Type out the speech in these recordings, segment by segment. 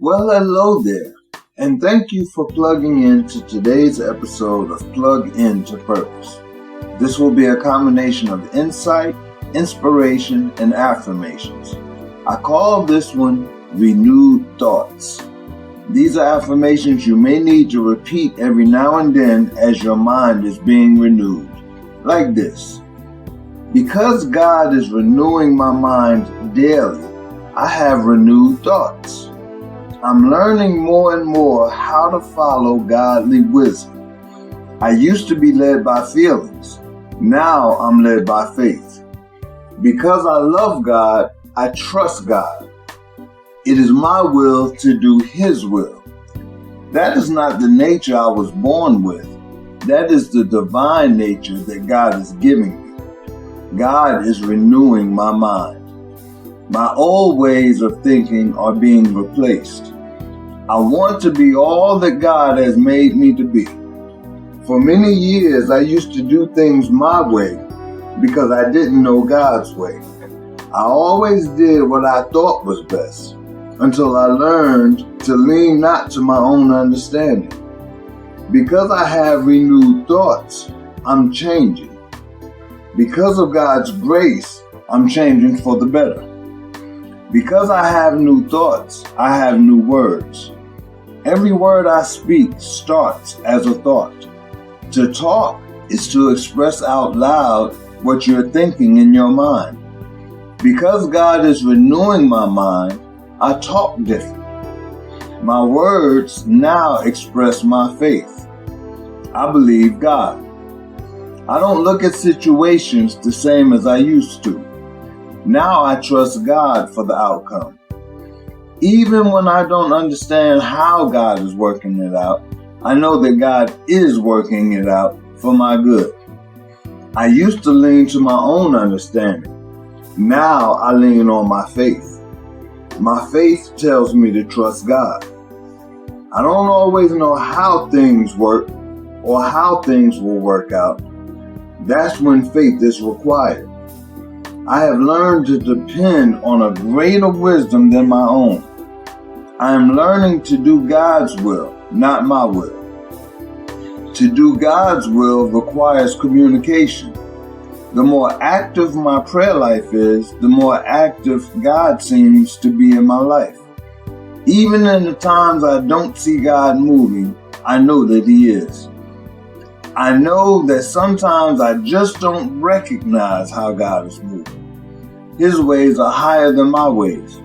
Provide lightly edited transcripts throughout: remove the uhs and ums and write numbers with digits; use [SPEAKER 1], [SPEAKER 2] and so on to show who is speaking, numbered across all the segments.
[SPEAKER 1] Well, hello there, and thank you for plugging in to today's episode of Plug Into Purpose. This will be a combination of insight, inspiration, and affirmations. I call this one Renewed Thoughts. These are affirmations you may need to repeat every now and then as your mind is being renewed. Like this: because God is renewing my mind daily, I have renewed thoughts. I'm learning more and more how to follow godly wisdom. I used to be led by feelings. Now I'm led by faith. Because I love God, I trust God. It is my will to do His will. That is not the nature I was born with. That is the divine nature that God is giving me. God is renewing my mind. My old ways of thinking are being replaced. I want to be all that God has made me to be. For many years, I used to do things my way because I didn't know God's way. I always did what I thought was best until I learned to lean not to my own understanding. Because I have renewed thoughts, I'm changing. Because of God's grace, I'm changing for the better. Because I have new thoughts, I have new words. Every word I speak starts as a thought. To talk is to express out loud what you're thinking in your mind. Because God is renewing my mind, I talk different. My words now express my faith. I believe God. I don't look at situations the same as I used to. Now I trust God for the outcome. Even when I don't understand how God is working it out, I know that God is working it out for my good. I used to lean to my own understanding. Now I lean on my faith. My faith tells me to trust God. I don't always know how things work or how things will work out. That's when faith is required. I have learned to depend on a greater wisdom than my own. I am learning to do God's will, not my will. To do God's will requires communication. The more active my prayer life is, the more active God seems to be in my life. Even in the times I don't see God moving, I know that He is. I know that sometimes I just don't recognize how God is moving. His ways are higher than my ways,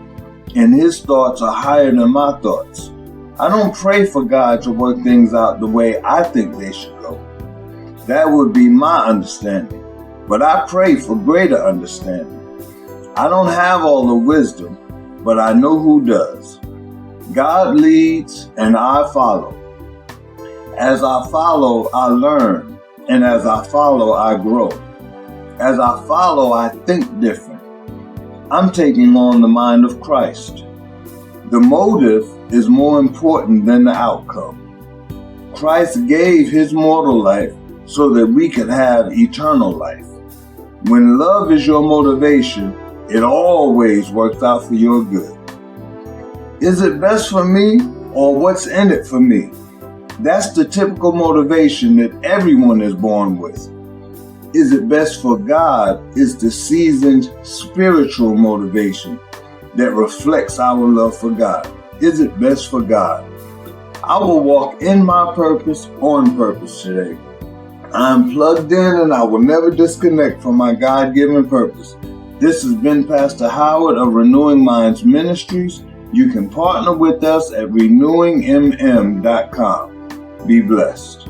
[SPEAKER 1] and His thoughts are higher than my thoughts. I don't pray for God to work things out the way I think they should go. That would be my understanding, but I pray for greater understanding. I don't have all the wisdom, but I know who does. God leads and I follow. As I follow, I learn, and as I follow, I grow. As I follow, I think different. I'm taking on the mind of Christ. The motive is more important than the outcome. Christ gave His mortal life so that we could have eternal life. When love is your motivation, it always works out for your good. Is it best for me, or what's in it for me? That's the typical motivation that everyone is born with. Is it best for God is the seasoned spiritual motivation that reflects our love for God. Is it best for God? I will walk in my purpose on purpose today. I am plugged in and I will never disconnect from my God-given purpose. This has been Pastor Howard of Renewing Minds Ministries. You can partner with us at renewingmm.com. Be blessed.